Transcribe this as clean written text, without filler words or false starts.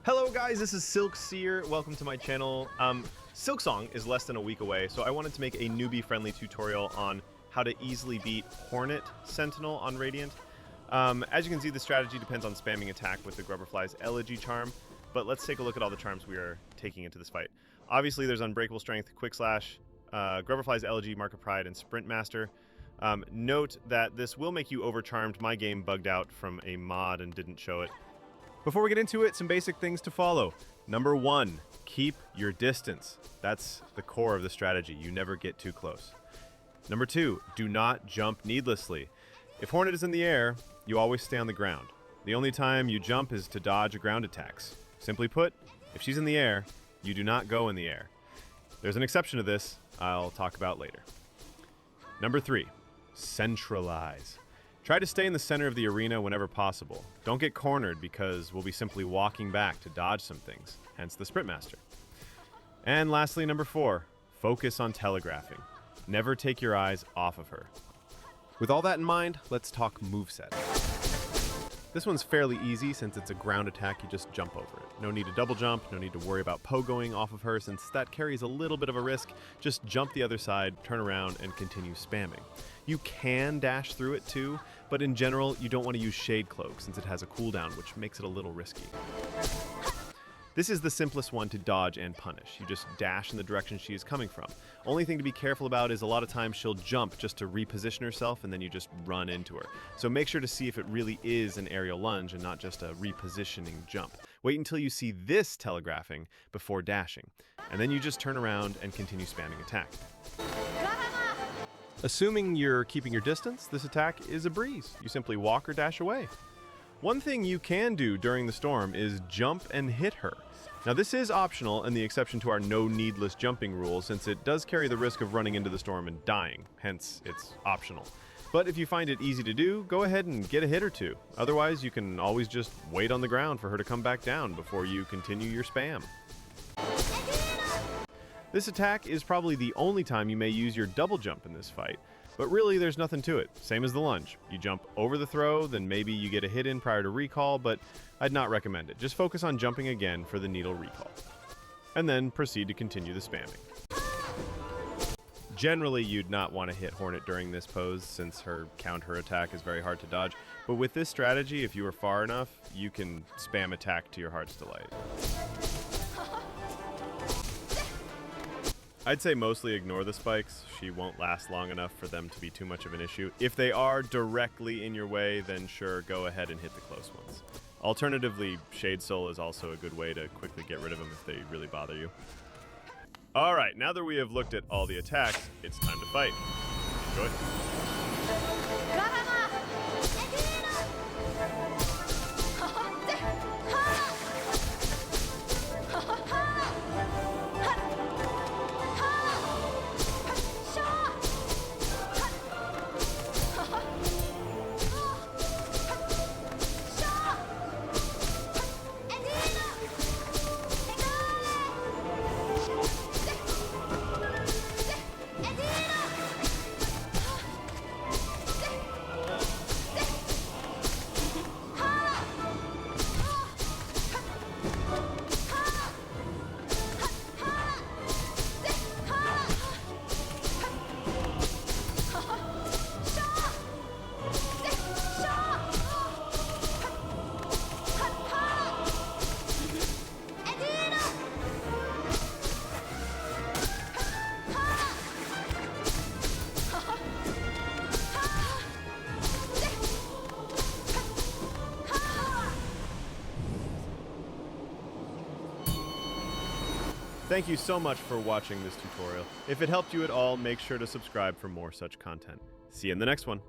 Hello guys, this is Silksong. Welcome to my channel. Silksong is less than a week away, so I wanted to make a newbie-friendly tutorial on how to easily beat Hornet Sentinel on Radiant. As you can see, the strategy depends on spamming attack with the Grubberfly's Elegy charm, but let's take a look at all the charms we are taking into this fight. Obviously, there's Unbreakable Strength, Quick Slash, Grubberfly's Elegy, Mark of Pride, and Sprint Master. Note that this will make you overcharmed. My game bugged out from a mod and didn't show it. Before we get into it, some basic things to follow. Number 1, keep your distance. That's the core of the strategy. You never get too close. Number 2, do not jump needlessly. If Hornet is in the air, you always stay on the ground. The only time you jump is to dodge ground attacks. Simply put, if she's in the air, you do not go in the air. There's an exception to this I'll talk about later. Number 3, centralize. Try to stay in the center of the arena whenever possible. Don't get cornered because we'll be simply walking back to dodge some things, hence the Sprint Master. And lastly, number 4, focus on telegraphing. Never take your eyes off of her. With all that in mind, let's talk moveset. This one's fairly easy since it's a ground attack, you just jump over it. No need to double jump, no need to worry about pogoing off of her since that carries a little bit of a risk. Just jump the other side, turn around, and continue spamming. You can dash through it too, but in general, you don't want to use Shade Cloak since it has a cooldown, which makes it a little risky. This is the simplest one to dodge and punish. You just dash in the direction she is coming from. Only thing to be careful about is a lot of times she'll jump just to reposition herself and then you just run into her. So make sure to see if it really is an aerial lunge and not just a repositioning jump. Wait until you see this telegraphing before dashing. And then you just turn around and continue spamming attack. Assuming you're keeping your distance, this attack is a breeze. You simply walk or dash away. One thing you can do during the storm is jump and hit her. Now this is optional and the exception to our no needless jumping rule since it does carry the risk of running into the storm and dying, hence it's optional. But if you find it easy to do, go ahead and get a hit or two. Otherwise you can always just wait on the ground for her to come back down before you continue your spam. This attack is probably the only time you may use your double jump in this fight. But really, there's nothing to it. Same as the lunge. You jump over the throw, then maybe you get a hit in prior to recall, but I'd not recommend it. Just focus on jumping again for the needle recall. And then proceed to continue the spamming. Generally, you'd not want to hit Hornet during this pose, since her counter attack is very hard to dodge. But with this strategy, if you are far enough, you can spam attack to your heart's delight. I'd say mostly ignore the spikes. She won't last long enough for them to be too much of an issue. If they are directly in your way, then sure, go ahead and hit the close ones. Alternatively, Shade Soul is also a good way to quickly get rid of them if they really bother you. Alright, now that we have looked at all the attacks, it's time to fight. Enjoy. Thank you so much for watching this tutorial. If it helped you at all, make sure to subscribe for more such content. See you in the next one.